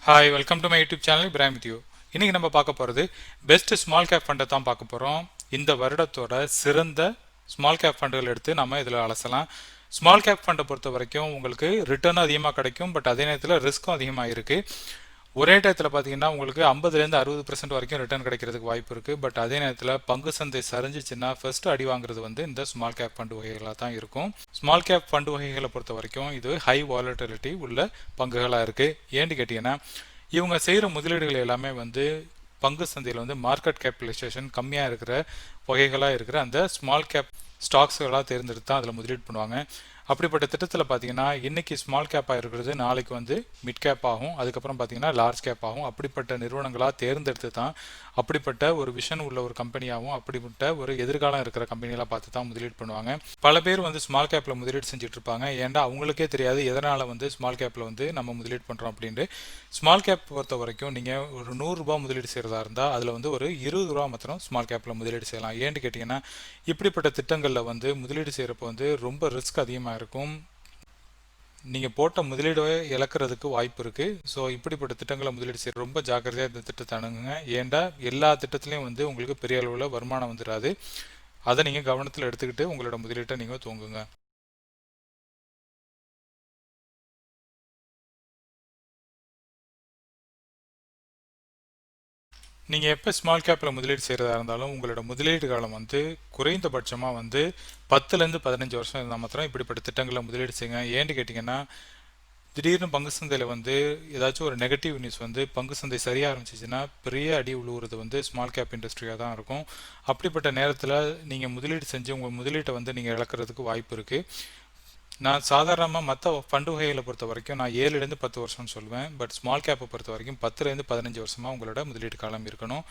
Hi, welcome to my YouTube channel Ibrahim with you. இன்னைக்கு நம்ம பார்க்க போகிறது பெஸ்ட் ஸ்மால் கேப் ஃபண்டை தான் பார்க்க போகிறோம். இந்த வருடத்தோட சிறந்த ஸ்மால் கேப் ஃபண்டுகள் எடுத்து நம்ம இதில் அலசலாம். ஸ்மால் கேப் ஃபண்டை பொறுத்த வரைக்கும் உங்களுக்கு ரிட்டர்னும் அதிகமாக கிடைக்கும், பட் அதே நேரத்தில் ரிஸ்க்கும் அதிகமாக இருக்குது. ஒரே டயத்தில் பார்த்தீங்கன்னா உங்களுக்கு 50லேருந்து 60% வரைக்கும் ரிட்டர்ன் கிடைக்கிறதுக்கு வாய்ப்பு இருக்குது. பட் அதே நேரத்தில் பங்கு சந்தை சரிஞ்சிச்சுன்னா ஃபர்ஸ்ட் அடி வாங்குறது வந்து இந்த ஸ்மால் கேப் ஃபண்டு வகைகளாக தான் இருக்கும். ஸ்மால் கேப் ஃபண்டு வகைகளை பொறுத்த வரைக்கும் இது ஹை வாலட்டிலிட்டி உள்ள பங்குகளாக இருக்குது. ஏன்னு கேட்டிங்கன்னா இவங்க செய்கிற முதலீடுகள் எல்லாமே வந்து பங்கு சந்தையில் வந்து மார்க்கெட் கேபிடலைசேஷன் கம்மியாக இருக்கிற வகைகளாக இருக்கிற அந்த ஸ்மால் கேப் ஸ்டாக்ஸ்களாக தேர்ந்தெடுத்து தான் அதில் முதலீடு பண்ணுவாங்க. அப்படிப்பட்ட திட்டத்தில் பார்த்தீங்கன்னா இன்னைக்கு ஸ்மால் கேப்பாக இருக்கிறது நாளைக்கு வந்து மிட் கேப் ஆகும், அதுக்கப்புறம் பார்த்தீங்கன்னா லார்ஜ் கேப் ஆகும். அப்படிப்பட்ட நிறுவனங்களாக தேர்ந்தெடுத்து தான் அப்படிப்பட்ட ஒரு விஷன் உள்ள ஒரு கம்பெனியாகவும் அப்படிப்பட்ட ஒரு எதிர்காலம் இருக்கிற கம்பெனியெல்லாம் பார்த்து தான் முதலீடு பண்ணுவாங்க. பல பேர் வந்து ஸ்மால் கேப்பில் முதலீடு செஞ்சுட்டு இருப்பாங்க. ஏன்டா அவங்களுக்கே தெரியாது எதனால் வந்து ஸ்மால் கேப்பில் வந்து நம்ம முதலீடு பண்ணுறோம் அப்படின்ட்டு. ஸ்மால் கேப் பொறுத்த வரைக்கும் நீங்கள் ஒரு 100 ரூபாய் முதலீடு செய்கிறதா இருந்தால் அதில் வந்து ஒரு 20 ரூபா மாத்திரம் ஸ்மால் கேப்பில் முதலீடு செய்யலாம். ஏன்னு கேட்டிங்கன்னா இப்படிப்பட்ட திட்டங்களில் வந்து முதலீடு செய்கிறப்ப வந்து ரொம்ப ரிஸ்க் அதிகமாக இருக்கும். நீங்கள் போட்ட முதலீடை இழக்கிறதுக்கு வாய்ப்பு இருக்குது. ஸோ இப்படிப்பட்ட திட்டங்களை முதலீடு செய்ய ரொம்ப ஜாக்கிரதையாக இந்த திட்டத்தை அணுகுங்க. ஏன்டா எல்லா திட்டத்துலையும் வந்து உங்களுக்கு பெரிய அளவில் வருமானம் வந்துடாது. அதை நீங்கள் கவனத்தில் எடுத்துக்கிட்டு உங்களோட முதலீட்டை நீங்கள் தூங்குங்க. நீங்கள் எப்போ ஸ்மால் கேப்பில் முதலீடு செய்கிறதா இருந்தாலும் உங்களோட முதலீடு காலம் வந்து குறைந்தபட்சமாக வந்து 10லேருந்து 15 வருஷம் இருந்தால் மாத்திரம் இப்படிப்பட்ட திட்டங்களில் முதலீடு செய்யுங்க. ஏன்னு கேட்டிங்கன்னா திடீர்னு பங்கு சந்தையில் வந்து ஏதாச்சும் ஒரு நெகட்டிவ் நியூஸ் வந்து பங்கு சந்தை சரியாக ஆரம்பிச்சிச்சுன்னா பெரிய அடி உழுவுறது வந்து ஸ்மால் கேப் இண்டஸ்ட்ரியாக தான் இருக்கும். அப்படிப்பட்ட நேரத்தில் நீங்கள் முதலீடு செஞ்சு உங்கள் முதலீட்டை வந்து நீங்கள் இழக்கிறதுக்கு வாய்ப்பு இருக்குது. நான் சாதாரணமாக மற்ற ஃபண்டு வகைகளை பொறுத்த வரைக்கும் நான் 7லேருந்து 10 வருஷம்னு சொல்லுவேன். பட் ஸ்மால் கேப்பை பொறுத்த வரைக்கும் 10லேருந்து 15 வருஷமாக உங்களோட முதலீடு காலம் இருக்கணும்.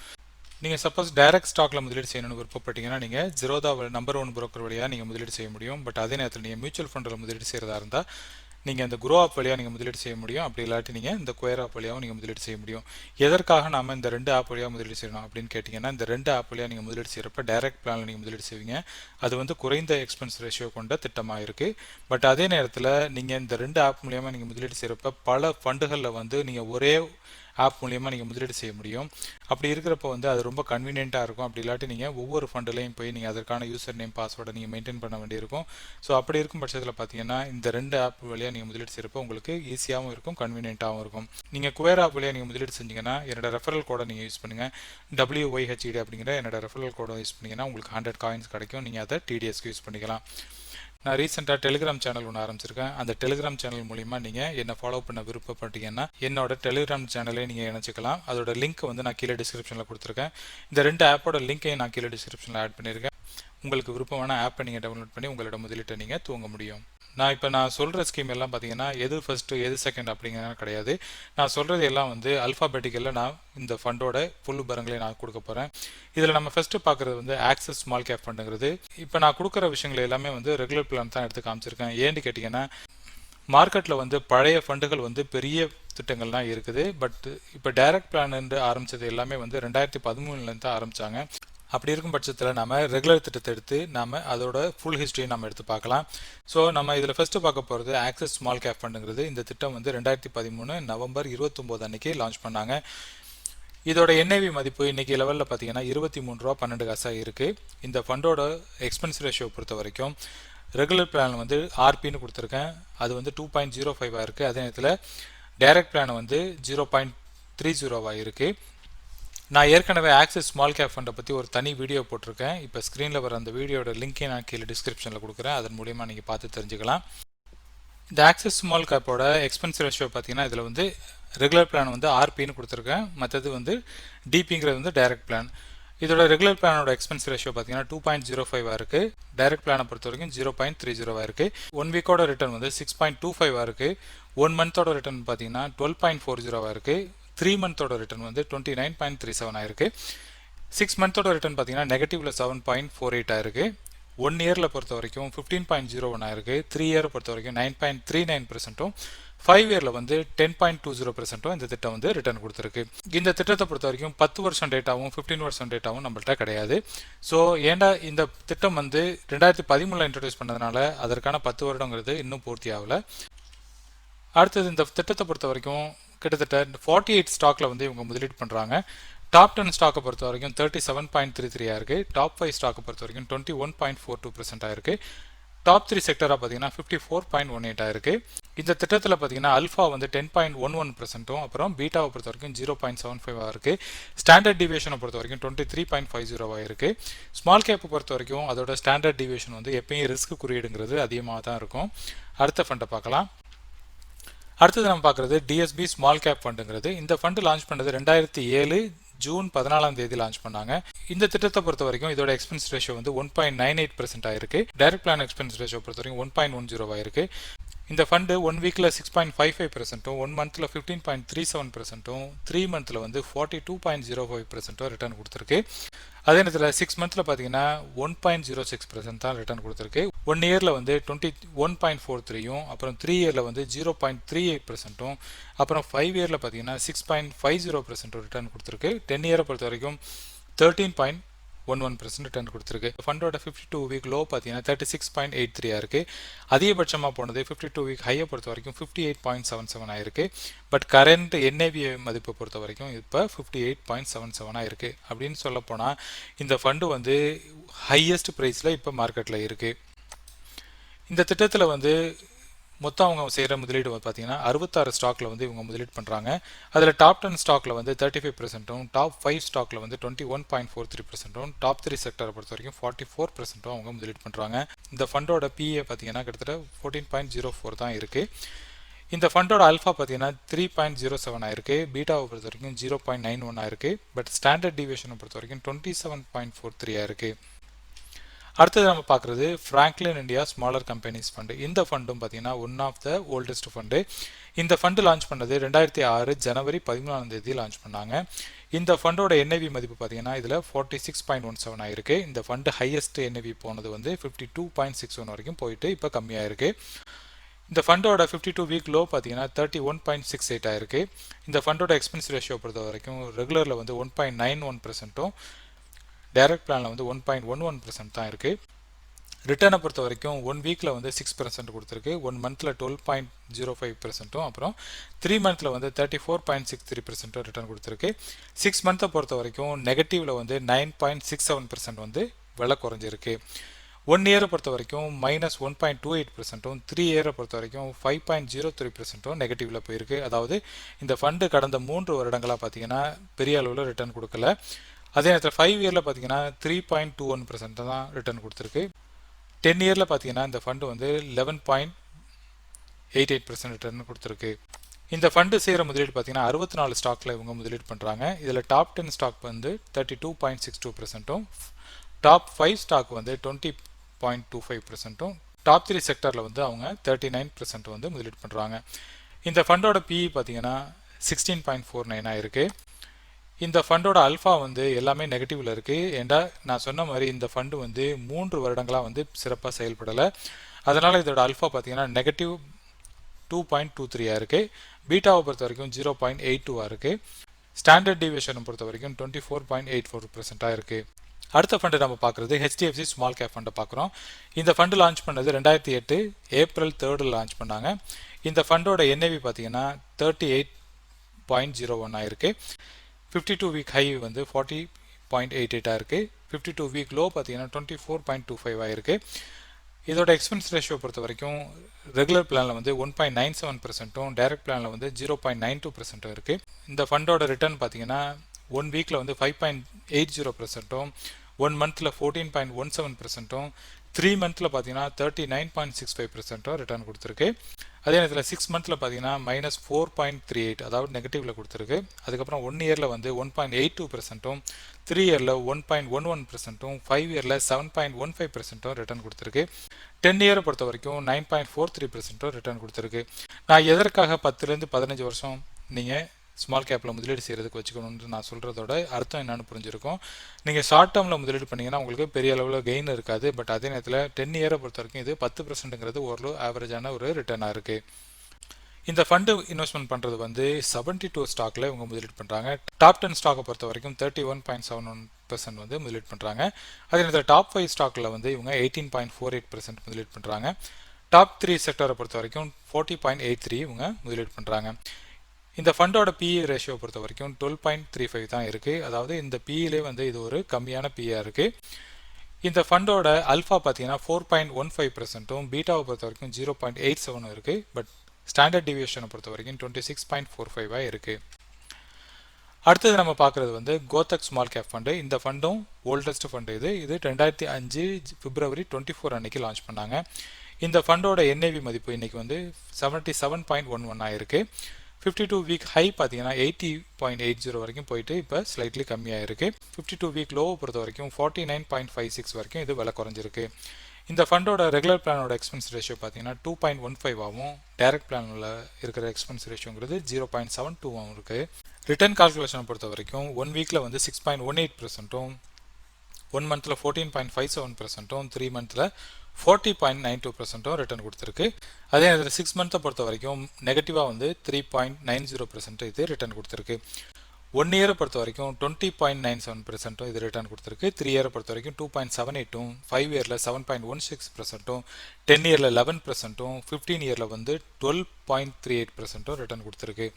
நீங்கள் சப்போஸ் டைரக்ட் ஸ்டாக்ல முதலீடு செய்யணும்னு விருப்பப்பட்டீங்கன்னா நீங்கள் ஜிரோதா நம்பர் 1 புரோக்கர் வழியாக நீங்கள் முதலீடு செய்ய முடியும். பட் அதே நேரத்தில் நீங்கள் மியூச்சுவல் ஃபண்டில் முதலீடு செய்கிறதா இருந்தால் நீங்கள் இந்த குரோ ஆப் வழியாக நீங்கள் முதலீடு செய்ய முடியும். அப்படி இல்லாட்டி நீங்கள் இந்த குயர் ஆப் வழியாகவும் நீங்கள் முதலீடு செய்ய முடியும். எதற்காக நாம் இந்த 2 ஆப் வழியாக முதலீடு செய்யணும் அப்படின்னு கேட்டிங்கன்னா இந்த 2 ஆப் வழியாக நீங்கள் முதலீடு செய்கிறப்ப டைரக்ட் பிளானில் நீங்கள் முதலீடு செய்வீங்க. அது வந்து குறைந்த எக்ஸ்பென்ஸ் ரேஷியோ கொண்ட திட்டமாக இருக்குது. பட் அதே நேரத்தில் நீங்கள் இந்த 2 ஆப் மூலியமாக நீங்கள் முதலீடு செய்கிறப்ப பல ஃபண்டுகளில் வந்து நீங்கள் ஒரே ஆப் மூலியமாக நீங்கள் முதலீடு செய்ய முடியும். அப்படி இருக்கிறப்ப வந்து அது ரொம்ப கன்வீனியண்ட்டாக இருக்கும். அப்படி இல்லாட்டி நீங்கள் ஒவ்வொரு ஃபண்டுலையும் போய் நீங்கள் அதற்கான யூசர் நேம் பாஸ்வேர்டை நீங்கள் மெயின்டைன் பண்ண வேண்டியிருக்கும். ஸோ அப்படி இருக்கும் பட்சத்தில் பார்த்தீங்கன்னா இந்த 2 ஆப் வழியாக நீங்கள் முதலீடு செய்கிறப்ப உங்களுக்கு ஈஸியாகவும் இருக்கும், கன்வீனியண்ட்டாகவும் இருக்கும். நீங்கள் குயர் ஆப் வழியாக நீங்கள் முதலீடு செஞ்சீங்கன்னா என்னோட ரெஃபரல் கோடை நீங்கள் யூஸ் பண்ணுங்கள். WYHED அப்படிங்கிற என்னோட ரெஃபரல் கோடை யூஸ் பண்ணிங்கன்னா உங்களுக்கு 100 காயின்ஸ் கிடைக்கும். நீங்கள் அதை TDSக்கு யூஸ் பண்ணிக்கலாம். நான் ரீசெண்டாக டெலிகிராம் சேனல் ஒன்று ஆரம்பிச்சிருக்கேன். அந்த டெலிகிராம் சேனல் மூலிமா நீங்கள் என்னை ஃபாலோ பண்ண விருப்பப்பட்டீங்கன்னா என்னோட டெலிகிராம் சேனலே நீங்கள் இணைச்சிக்கலாம். அதோட லிங்க் வந்து நான் கீழே டிஸ்கிரிப்ஷனில் கொடுத்துருக்கேன். இந்த 2 ஆப்போட லிங்க்கையும் நான் கீழே டிஸ்கிரிப்ஷனில் ஆட் பண்ணியிருக்கேன். உங்களுக்கு விருப்பமான ஆப்பை நீங்கள் டவுன்லோட் பண்ணி உங்களோட முதலீட்டை நீங்கள் தூங்க முடியும். நான் சொல்கிற ஸ்கீம் எல்லாம் பார்த்தீங்கன்னா எது ஃபர்ஸ்ட்டு எது செகண்ட் அப்படிங்கிறது கிடையாது. நான் சொல்கிறது எல்லாம் வந்து அல்ஃபாபெட்டிக்கலில் நான் இந்த ஃபண்டோட ஃபுல் விவரங்களையும் நான் கொடுக்க போகிறேன். இதில் நம்ம ஃபஸ்ட்டு பார்க்குறது வந்து ஆக்சஸ் ஸ்மால் கேப் ஃபண்டுங்கிறது. இப்போ நான் கொடுக்குற விஷயங்கள் எல்லாமே வந்து ரெகுலர் பிளான் தான் எடுத்து காமிச்சிருக்கேன். ஏன்னு கேட்டிங்கன்னா மார்க்கெட்டில் வந்து பழைய ஃபண்டுகள் வந்து பெரிய திட்டங்கள்லாம் இருக்குது. பட் இப்போ டைரக்ட் பிளான் ஆரம்பித்தது எல்லாமே வந்து 2013 தான் ஆரம்பித்தாங்க. அப்படி இருக்கும் பட்சத்தில் நம்ம ரெகுலர் திட்டத்தை எடுத்து நம்ம அதோட ஃபுல் ஹிஸ்ட்ரியை நம்ம எடுத்து பார்க்கலாம். ஸோ நம்ம இதில் ஃபஸ்ட்டு பார்க்க போகிறது ஆக்சஸ் ஸ்மால் கேப் ஃபண்டுங்கிறது. இந்த திட்டம் வந்து 2013 நவம்பர் 29 அன்னைக்கு லான்ச் பண்ணாங்க. இதோட NAV மதிப்பு இன்னைக்கு லெவலில் பார்த்தீங்கன்னா 23 ரூபா 12 காசாக இருக்குது. இந்த ஃபண்டோட எக்ஸ்பென்ஸ் ரேஷியோ பொறுத்த வரைக்கும் ரெகுலர் பிளான் வந்து RPன்னு கொடுத்துருக்கேன், அது வந்து 2.05 இருக்குது. அதே நேரத்தில் டைரக்ட் பிளான் வந்து 0.30 இருக்குது. நான் ஏற்கனவே ஆக்சஸ் ஸ்மால் கேப் ஃபண்டை பற்றி ஒரு தனி வீடியோ போட்டிருக்கேன். இப்போ ஸ்க்ரீனில் வர அந்த வீடியோட லிங்க்கை நான் கீழே டிஸ்கிரிப்ஷனில் கொடுக்குறேன். அதன் மூலிமா நீங்கள் பார்த்து தெரிஞ்சுக்கலாம். இந்த ஆக்சஸ் ஸ்மால் கேப்போட எக்ஸ்பென்ஸ் ரேஷியோ பார்த்தீங்கன்னா இதில் வந்து ரெகுலர் பிளான் வந்து RPன்னு கொடுத்துருக்கேன், மற்றது வந்து DPங்கிறது வந்து டைரக்ட் பிளான். இதோட ரெகுலர் பிளானோட எக்ஸ்பென்ஸ் ரேஷியோ பார்த்தீங்கன்னா 2.05 இருக்குது. டைரக்ட் பிளானை பொறுத்த வரைக்கும் 0.30 இருக்குது. 1 வீக்கோட ரிட்டர்ன் வந்து 6.25 இருக்குது. 1 மந்தோட ரிட்டர்ன் பார்த்தீங்கன்னா 12.40 இருக்குது. 3 மந்தோட ரிட்டர்ன் வந்து 29.37 ஆயிருக்கு. 6 மந்தோட ரிட்டர்ன் பார்த்தீங்கன்னா நெகட்டிவ்ல 7.48 ஆயிருக்கு. 1 இயரில் பொறுத்த வரைக்கும் 15.01 ஆயிருக்கு. 3 இயரை பொறுத்த வரைக்கும் 9.39%, 5 இயரில் வந்து 10.20% இந்த திட்டம் வந்து ரிட்டர்ன் கொடுத்துருக்கு. இந்த திட்டத்தை பொறுத்த வரைக்கும் 10 வருஷம் டேட்டாவும் 15 வருஷம் டேட்டாவும் நம்மள்ட்ட கிடையாது. ஸோ ஏண்டா இந்த திட்டம் வந்து 2013 இன்ட்ரடியூஸ் பண்ணதுனால அதற்கான 10 வருடங்கிறது இன்னும் பூர்த்தி ஆகலை. அடுத்தது இந்த திட்டத்தை பொறுத்த வரைக்கும் கிட்டத்தட்ட 48 ஸ்டாக்ல வந்து இவங்க முதலீடு பண்ணுறாங்க. டாப் 10 ஸ்டாக்கை பொறுத்த வரைக்கும் 37.33 இருக்கு. டாப் 5 ஸ்டாக்கை பொறுத்த வரைக்கும் 21.42% ஆயிருக்கு. டாப் 3 செக்டராக பார்த்தீங்கன்னா 54.18 ஆயிருக்கு. இந்த திட்டத்தில் பார்த்தீங்கன்னா அல்ஃபா வந்து 10.11%, அப்புறம் பீட்டாவை பொறுத்த வரைக்கும் 0.75 இருக்கு. ஸ்டாண்டர்ட் டிவியேஷனை பொறுத்த வரைக்கும் 23.50 இருக்கு. ஸ்மால் கேப்பை பொறுத்த வரைக்கும் அதோட ஸ்டாண்டர்ட் டிவியேஷன் வந்து எப்பயும் ரிஸ்க் குறியீடுங்கிறது அதிகமாக தான் இருக்கும். அடுத்த ஃபண்டை பார்க்கலாம். அடுத்தது நம்ம பார்க்குறது டிஎஸ்பி ஸ்மால் கேப் ஃபண்டுங்கிறது. இந்த ஃபண்டு லான்ச் பண்ணது 2007 ஜூன் 14ஆம் தேதி லான்ச் பண்ணாங்க. இந்த திட்டத்தை பொறுத்த வரைக்கும் இதோட எக்ஸ்பென்ஸ் ரேஷியோ வந்து 1.98% ஆயிருக்கு. டைரக்ட் பிளான் எக்ஸ்பென்ஸ் ரேஷியோ பொறுத்த வரைக்கும் 1.10 ஆயிருக்கு. இந்த ஃபண்டு 1 வீக்கில் 6.55%, 1 மந்த்தில் 15.37%, 3 மந்த்தில் வந்து 42.05% ரிட்டர்ன் கொடுத்துருக்கு. அதே நேரத்தில் 6 மந்த்தில் பார்த்தீங்கன்னா 1.06% தான் ரிட்டர்ன் கொடுத்துருக்கு. 1 இயரில் வந்து 21.43, அப்புறம் 3 இயரில் வந்து 0.38%, அப்புறம் 5 இயரில் பார்த்தீங்கன்னா 6.50% ரிட்டர்ன் கொடுத்துருக்கு. 10 இயரை பொறுத்த வரைக்கும் 13.11% ரிட்டர்ன் கொடுத்துருக்கு. ஃபண்டோட 52 வீக் லோ பார்த்தீங்கன்னா 36.83 ஆயிருக்கு. அதிகபட்சமாக போனது 52 வீக் ஹையை பொறுத்த வரைக்கும் 58.77 ஆயிருக்கு. பட் கரண்ட் என்ஏவி மதிப்பை பொறுத்த வரைக்கும் இப்போ 58.77 ஆயிருக்கு. அப்படின்னு சொல்ல போனால் இந்த ஃபண்டு வந்து ஹையஸ்ட் ப்ரைஸில் இப்போ மார்க்கெட்டில் இருக்குது. இந்த திட்டத்தில் வந்து மொத்தம் அவங்க செய்கிற முதலீடு பார்த்தீங்கன்னா 66 ஸ்டாக்ல வந்து இவங்க முதலீடு பண்ணுறாங்க. அதில் டாப் 10 ஸ்டாக்ல வந்து 35%, டாப் 5 ஸ்டாக்ல வந்து 21.43%, டாப் 3 செக்டரை பொறுத்த வரைக்கும் 44% அவங்க முதலீடு பண்ணுறாங்க. இந்த ஃபண்டோட பிஏ பார்த்தீங்கன்னா கிட்டத்தட்ட 14.04 தான் இருக்குது. இந்த ஃபண்டோட அல்ஃபா பார்த்தீங்கன்னா 3.07 ஆயிருக்கு. பீட்டாவை பொறுத்த வரைக்கும் 0.91 ஆயிருக்கு. பட் ஸ்டாண்டர்ட் டிவியேஷனை பொறுத்த வரைக்கும் 27.43 ஆயிருக்கு. அடுத்தது நம்ம பார்க்குறது Franklin India smaller companies fund. இந்த ஃபண்டும் பார்த்தீங்கன்னா one of the oldest fund. இந்த ஃபண்டு லான்ச் பண்ணது 2006 ஜனவரி 14ஆம் தேதி லான்ச் பண்ணாங்க. இந்த ஃபண்டோட என்ஐவி மதிப்பு பார்த்தீங்கன்னா இதில் 46.17 ஆயிருக்கு. இந்த ஃபண்டு ஹையஸ்ட் என்ஐவி போனது வந்து 52.61 வரைக்கும் போயிட்டு இப்போ கம்மியாக இருக்குது. இந்த ஃபண்டோட 52 வீக் லோ பார்த்தீங்கன்னா 31.68 ஆயிருக்கு. இந்த ஃபண்டோட எக்ஸ்பென்ஸ் ரேஷியோ பொறுத்த வரைக்கும் ரெகுலரில் வந்து 1.91%, டைரக்ட் பிளானில் வந்து 1.11% தான் இருக்குது. ரிட்டர்னை பொறுத்த வரைக்கும் 1 வீக்கில் வந்து 6% கொடுத்துருக்கு, 1 மந்தில் 12.05%, அப்புறம் 3 மந்தில் வந்து 34.63% ரிட்டர்ன் கொடுத்துருக்கு. 6 மந்த்தை பொறுத்த வரைக்கும் நெகட்டிவில் வந்து 9.67% வந்து விலை குறைஞ்சிருக்கு. 1 இயரை பொறுத்த வரைக்கும் -1.28%, 3 இயரை பொறுத்த வரைக்கும் 5.03% நெகட்டிவில் போயிருக்கு. அதாவது இந்த ஃபண்டு கடந்த 3 வருடங்களாக பார்த்தீங்கன்னா பெரிய அளவில் ரிட்டர்ன் கொடுக்கல. அதே நேரத்தில் 5 இயரில் பார்த்தீங்கன்னா 3.21% தான் ரிட்டர்ன் கொடுத்துருக்கு. 10 இயரில் பார்த்தீங்கன்னா இந்த ஃபண்டு வந்து 11.88% ரிட்டர்ன் கொடுத்துருக்கு. இந்த ஃபண்டு செய்கிற முதலீடு பார்த்தீங்கன்னா 64 ஸ்டாக்ல இவங்க முதலீடு பண்ணுறாங்க. இதில் டாப் 10 ஸ்டாக் வந்து 32.62%, டாப் 5 ஸ்டாக் வந்து 20.25%, டாப் 3 செக்டரில் வந்து அவங்க 39% வந்து முதலீடு பண்ணுறாங்க. இந்த ஃபண்டோட பிஇ பார்த்தீங்கன்னா 16.49 ஆயிருக்கு. இந்த ஃபண்டோட அல்ஃபா வந்து எல்லாமே நெகட்டிவ்ல இருக்குது. ஏண்டா நான் சொன்ன மாதிரி இந்த ஃபண்டு வந்து 3 வருடங்களாக வந்து சிறப்பாக செயல்படலை. அதனால் இதோட அல்ஃபா பார்த்தீங்கன்னா நெகட்டிவ் 2.23 இருக்குது. பீட்டாவை பொறுத்த வரைக்கும் 0.82 இருக்குது. ஸ்டாண்டர்ட் டிவியேஷனை பொறுத்த வரைக்கும் 24.84% இருக்குது. அடுத்த ஃபண்டு நம்ம பார்க்குறது ஹெச்டிஎஃப்சி ஸ்மால் கேப் ஃபண்டை பார்க்குறோம். இந்த ஃபண்டு லான்ச் பண்ணது 2008 ஏப்ரல் 3 லான்ச் பண்ணாங்க. இந்த ஃபண்டோட என்ஏவி பார்த்தீங்கன்னா 38.01 ஆயிருக்கு. 52 வீக் ஹை வந்து 40.88 ஆயிருக்கு. 52 வீக் லோ பார்த்தீங்கன்னா 24.25 ஆயிருக்கு. இதோட எக்ஸ்பென்ஸ் ரேஷியோ பொறுத்த வரைக்கும் ரெகுலர் பிளானில் வந்து 1.97%, டைரக்ட் பிளானில் வந்து 0.92% இருக்குது. இந்த ஃபண்டோட ரிட்டர்ன் பார்த்தீங்கன்னா 1 வீக்கில் வந்து 5.80%, 1 மந்தில் 14.17%, 3 மந்தில் பார்த்தீங்கன்னா 39.65% ரிட்டர்ன் கொடுத்துருக்கு. அதே நேரத்தில் 6 மந்தில் பார்த்தீங்கன்னா -4.38, அதாவது நெகட்டிவில் கொடுத்துருக்கு. அதுக்கப்புறம் 1 இயரில் வந்து 1.82%, 3 இயரில் 1.11%, 5 இயரில் 7.15% ரிட்டர்ன் கொடுத்துருக்கு. 10 இயரை பொறுத்த வரைக்கும் 9.43% ரிட்டர்ன் கொடுத்துருக்கு. நான் எதற்காக 10லேருந்து 15 வருஷம் நீங்கள் ஸ்மால் கேப்பில் முதலீடு செய்கிறதுக்கு வச்சுக்கணும்னு நான் சொல்கிறதோட அர்த்தம் என்னென்னு புரிஞ்சிருக்கும். நீங்கள் ஷார்ட் டேர்மில் முதலீடு பண்ணிங்கன்னா உங்களுக்கு பெரிய அளவில் கெயின் இருக்காது. பட் அதே நேரத்தில் 10 இயரை பொறுத்த வரைக்கும் இது 10%ங்கிறது ஓரளவு ஆவரேஜான ஒரு ரிட்டர்னாக இருக்குது. இந்த ஃபண்டு இன்வெஸ்ட்மெண்ட் பண்ணுறது வந்து 72 ஸ்டாக்கில் இவங்க முதலீடு பண்ணுறாங்க. டாப் 10 ஸ்டாக்கை பொறுத்த வரைக்கும் 31.71% வந்து முதலீடு பண்ணுறாங்க. அதே நேரத்தில் டாப் 5 ஸ்டாக்கில் வந்து இவங்க 18.48% முதலீடு பண்ணுறாங்க. டாப் 3 செக்டரை பொறுத்த வரைக்கும் 40.83 இவங்க முதலீடு பண்ணுறாங்க. இந்த ஃபண்டோட பிஇ ரேஷியோ பொறுத்த வரைக்கும் 12.35 தான் இருக்குது. அதாவது இந்த பிஇலே வந்து இது ஒரு கம்மியான பிஇயாக இருக்குது. இந்த ஃபண்டோட அல்ஃபா பார்த்தீங்கன்னா 4.15%, பீட்டாவை பொறுத்த வரைக்கும் 0.87 இருக்குது. பட் ஸ்டாண்டர்ட் டிவியேஷனை பொறுத்த வரைக்கும் 26.45 இருக்குது. அடுத்தது நம்ம பார்க்குறது வந்து கோத்தக் ஸ்மால் கேப் ஃபண்டு. இந்த ஃபண்டும் ஓல்டஸ்ட் ஃபண்டு. இது 2005 பிப்ரவரி 24 அன்னைக்கு லான்ச் பண்ணாங்க. இந்த ஃபண்டோட என்ஏவி மதிப்பு இன்னைக்கு வந்து 77.11 ஆயிருக்கு. 52 வீக் ஹை பார்த்தீங்கன்னா 80.80 வரைக்கும் போயிட்டு இப்போ ஸ்லைட்லி கம்மியாக இருக்குது. 52 வீக் லோவை பொறுத்த வரைக்கும் 49.56 வரைக்கும் இது விலை குறைஞ்சிருக்கு. இந்த ஃபண்டோட ரெகுலர் பிளானோட எக்ஸ்பென்ஸ் ரேஷியோ பார்த்தீங்கன்னா 2.15 ஆகும். டைரக்ட் பிளானில் இருக்கிற எக்ஸ்பென்ஸ் ரேஷியோங்கிறது 0.72 ஆகும் இருக்குது. ரிட்டர்ன் கால்குலேஷனை பொறுத்த வரைக்கும் 1 வீக்கில் வந்து 6.18%, 1 மந்தில் 14.57%, 3 மந்தில் 40.92% ரிட்டர்ன் கொடுத்துருக்கு. அதே நேரத்தில் 6 மந்த்தை பொறுத்த வரைக்கும் நெகட்டிவாக வந்து 3.90% இது ரிட்டர்ன் கொடுத்துருக்கு. 1 இயரை பொறுத்த வரைக்கும் 20.97% இது ரிட்டர்ன் கொடுத்துருக்கு. 3 இயரை பொறுத்த வரைக்கும் 2.78, 5 இயரில் 7.16%, 10 இயரில் 11%, 15 இயரில் வந்து 12.38% ரிட்டர்ன் கொடுத்துருக்கு.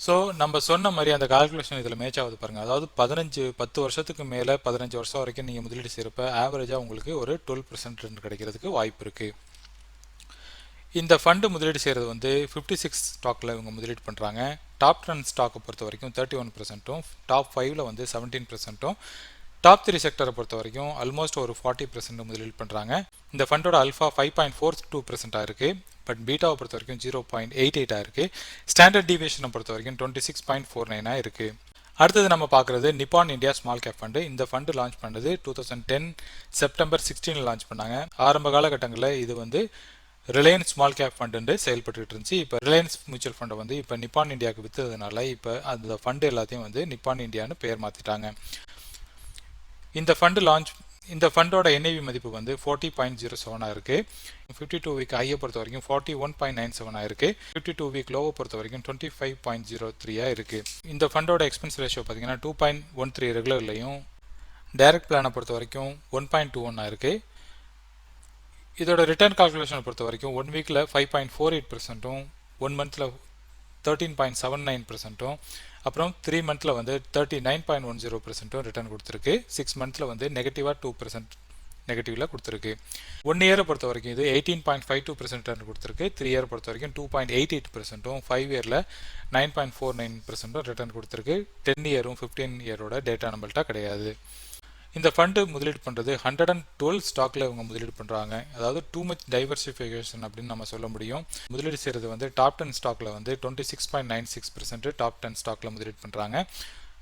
ஸோ நம்ம சொன்ன மாதிரி அந்த கால்குலேஷன் இதில் மேட்ச் ஆகுது பாருங்கள். அதாவது 10 வருஷத்துக்கு மேலே 15 வருஷம் வரைக்கும் நீங்கள் முதலீடு செய்கிறப்ப ஆவரேஜாக உங்களுக்கு ஒரு 12% ரிட்டர்ன் கிடைக்கிறதுக்கு வாய்ப்பு இருக்குது. இந்த ஃபண்டு முதலீடு செய்கிறது வந்து 56 ஸ்டாக்கில் இவங்க முதலீடு பண்ணுறாங்க. டாப் 10 ஸ்டாக்கை பொறுத்த வரைக்கும் 31%, டாப் 5ல் வந்து 17%, டாப் 3 செக்டரை பொறுத்த வரைக்கும் ஆல்மோஸ்ட் ஒரு 40% முதலீடு பண்ணுறாங்க. இந்த ஃபண்டோட அல்ஃபா 5.42% இருக்குது. பட் பீட்டாவை பொறுத்த வரைக்கும் 0.88 இருக்குது. ஸ்டாண்டர்ட் டிவியேஷனை பொறுத்த வரைக்கும் 26.49 இருக்குது. அடுத்தது நம்ம பார்க்குறது நிப்பான் இந்தியா ஸ்மால் கேப் ஃபண்டு. இந்த ஃபண்டு லான்ச் பண்ணது 2010 செப்டம்பர் 16 லான்ச் பண்ணாங்க. ஆரம்ப காலகட்டங்களில் இது வந்து ரிலையன்ஸ் ஸ்மால் கேப் ஃபண்டு செயல்பட்டு இருந்துச்சு. இப்போ ரிலையன்ஸ் மியூச்சுவல் ஃபண்டை வந்து இப்போ நிப்பான் இந்தியாவுக்கு விற்றதுனால இப்போ அந்த ஃபண்டு எல்லாத்தையும் வந்து நிப்பான் இந்தியான்னு பெயர் மாற்றிட்டாங்க. இந்த ஃபண்டோட என்ஏவி மதிப்பு வந்து 40.07 இருக்குது. 52 வீக் ஹையை பொறுத்த வரைக்கும் 41.97 இருக்குது. 52 வீக் லோவை பொறுத்த வரைக்கும் 25.03 இருக்குது. இந்த ஃபண்டோட எக்ஸ்பென்ஸ் ரேஷியோ பார்த்தீங்கன்னா 2.13 ரெகுலர்லையும், டைரக்ட் பிளானை பொறுத்த வரைக்கும் 1.21 இருக்குது. இதோட ரிட்டர்ன் கால்குலேஷனை பொறுத்த வரைக்கும் 1 வீக்கில் 5.48%, 1 மந்தில் 13.79%, அப்புறம் 3 மந்தில் வந்து 39.10% ரிட்டர்ன் கொடுத்துருக்கு. 6 மந்தில் வந்து நெகட்டிவாக 2% நெகட்டிவில் கொடுத்துருக்கு. 1 இயரை பொறுத்த வரைக்கும் இது 18.52% ரிட்டர்ன் கொடுத்துருக்கு. 3 இயரை பொறுத்த வரைக்கும் 2.88%, 5 இயரில் 9.49% ரிட்டர்ன் கொடுத்துருக்கு. 10 இயரும் 15 இயரோட டேட்டா நம்மள்ட்ட கிடையாது. இந்த ஃபண்டு முதலீடு பண்ணுறது 112 ஸ்டாக்கில் இவங்க முதலீடு பண்ணுறாங்க. அதாவது டூ மச் டைவர்சிஃபிகேஷன் அப்படின்னு நம்ம சொல்ல முடியும். முதலீடு செய்கிறது வந்து டாப் 10 ஸ்டாக்கில் வந்து 26.96% டாப் 10 ஸ்டாக்கில் முதலீடு பண்ணுறாங்க.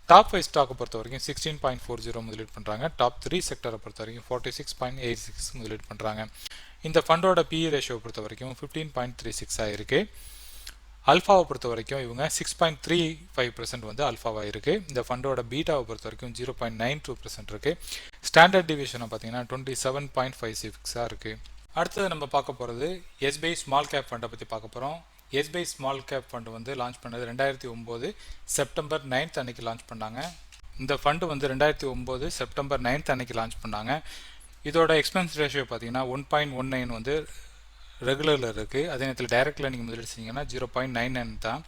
டாப் 5 ஸ்டாக்கை பொறுத்த வரைக்கும் 16.40 முதலீடு பண்ணுறாங்க. டாப் 3 செக்டரை பொறுத்த வரைக்கும் 46.86 முதலீடு பண்ணுறாங்க. இந்த ஃபண்டோட பிஇ ரேஷியோ பொறுத்த வரைக்கும் 15.36 ஆகிருக்கு. அல்ஃபாவை பொறுத்த வரைக்கும் இவங்க 6.35% வந்து அல்ஃபாவாக இருக்குது. இந்த ஃபண்டோட பீட்டாவை பொறுத்த வரைக்கும் 0.92% இருக்குது. ஸ்டாண்டர்ட் டிவியேஷனை பார்த்தீங்கன்னா 27.56 இருக்குது. அடுத்தது நம்ம பார்க்க போகிறது எஸ்பிஐ ஸ்மால் கேப் ஃபண்டை பற்றி பார்க்க போகிறோம். எஸ்பிஐ ஸ்மால் கேப் ஃபண்டு வந்து லான்ச் பண்ணது 2009 செப்டம்பர் 9 அன்னைக்கு லான்ச் பண்ணாங்க. இந்த ஃபண்டு வந்து 2009 செப்டம்பர் 9 அன்னைக்கு லான்ச் பண்ணாங்க. இதோட எக்ஸ்பென்ஸ் ரேஷியோ பார்த்தீங்கன்னா 1.19 வந்து ரெகுலரில் இருக்குது. அதே நேரத்தில் டைரக்டில் நீங்கள் முதலீடு செஞ்சீங்கன்னா 0.99 தான்.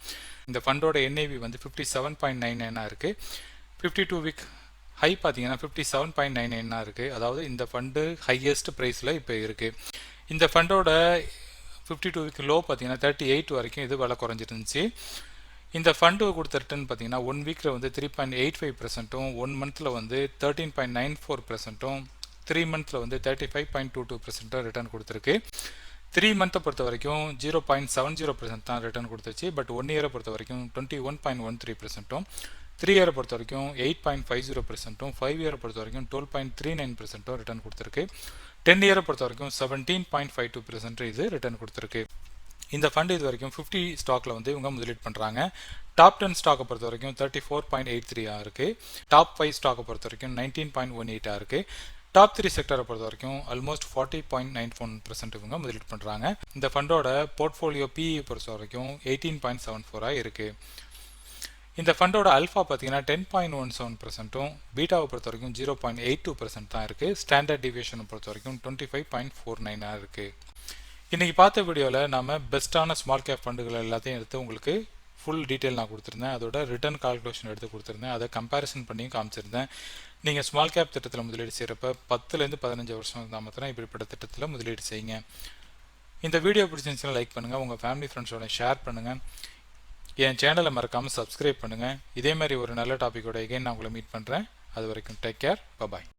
இந்த ஃபண்டோட என்ஏவி வந்து 57.99 இருக்குது. 52 வீக் ஹை பார்த்தீங்கன்னா 57.99 இருக்குது. அதாவது இந்த ஃபண்டு ஹையஸ்ட் ப்ரைஸில் இப்போ இருக்குது. இந்த ஃபண்டோட 52 வீக் லோ பார்த்தீங்கன்னா 38 வரைக்கும் இது விலை குறைஞ்சிருந்துச்சு. இந்த ஃபண்டு கொடுத்த ரிட்டர்ன் பார்த்தீங்கன்னா 1 வீக்கில் வந்து 3.85%, 1 மந்தில் வந்து 13.94%, 3 மந்தில் வந்து 35.22% ரிட்டர்ன் கொடுத்துருக்கு. 3 மந்த்தை பொறுத்த வரைக்கும் 0.70% தான் ரிட்டர்ன் கொடுத்துச்சு. பட் 1 இயரை பொறுத்த வரைக்கும் 21.13%, 3 இயரை பொறுத்த வரைக்கும் 8.50%, 5 இயரை பொறுத்த வரைக்கும் 12.39% ரிட்டர்ன் கொடுத்துருக்கு. 10 இயரை பொறுத்த வரைக்கும் 17.52% இது ரிட்டர்ன் கொடுத்துருக்கு. இந்த ஃபண்டு இது வரைக்கும் 50 ஸ்டாக்கில் வந்து இவங்க முதலீடு பண்ணுறாங்க. டாப் 10 ஸ்டாக்கை பொறுத்த வரைக்கும் 34.83 இருக்குது. டாப் 5 ஸ்டாக்கை பொறுத்த வரைக்கும் 19.18 இருக்குது. டாப் 3 செக்டரை பொறுத்த வரைக்கும் ஆல்மோஸ்ட் 40.91% இவங்க முதலீடு பண்ணுறாங்க. இந்த ஃபண்டோட போர்ட்ஃபோலியோ பிஇ பொறுத்த வரைக்கும் 18.74 இருக்குது. இந்த ஃபண்டோட அல்ஃபா பார்த்தீங்கன்னா 10.17%, பீட்டாவை பொறுத்த வரைக்கும் 0.82% தான் இருக்குது. ஸ்டாண்டர்ட் டிவியேஷனை பொறுத்த வரைக்கும் 25.49 இருக்குது. இன்றைக்கி பார்த்த வீடியோவில் நாம் பெஸ்ட்டான ஸ்மால் கேப் ஃபண்டுகள் எல்லாத்தையும் எடுத்து உங்களுக்கு ஃபுல் டீட்டெயில் நான் கொடுத்துருந்தேன். அதோட ரிட்டர்ன் கால்குலேஷன் எடுத்து கொடுத்துருந்தேன். அதை கம்பேரிசன் பண்ணியும் காமிச்சிருந்தேன். நீங்கள் ஸ்மால் கேப் திட்டத்தில் முதலீடு செய்கிறப்ப 10லேருந்து 15 வருஷம் இருந்தால் மாத்திரம் இப்படிப்பட்ட திட்டத்தில் முதலீடு செய்யுங்க. இந்த வீடியோ பிடிச்சிருந்துச்சுன்னா லைக் பண்ணுங்கள், உங்கள் ஃபேமிலி ஃப்ரெண்ட்ஸோட ஷேர் பண்ணுங்கள், என் சேனலை மறக்காமல் சப்ஸ்கிரைப் பண்ணுங்கள். இதே மாதிரி ஒரு நல்ல டாப்பிக்கோட எகைன் நான் உங்களை மீட் பண்ணுறேன். அது வரைக்கும் டேக் கேர், பாய்.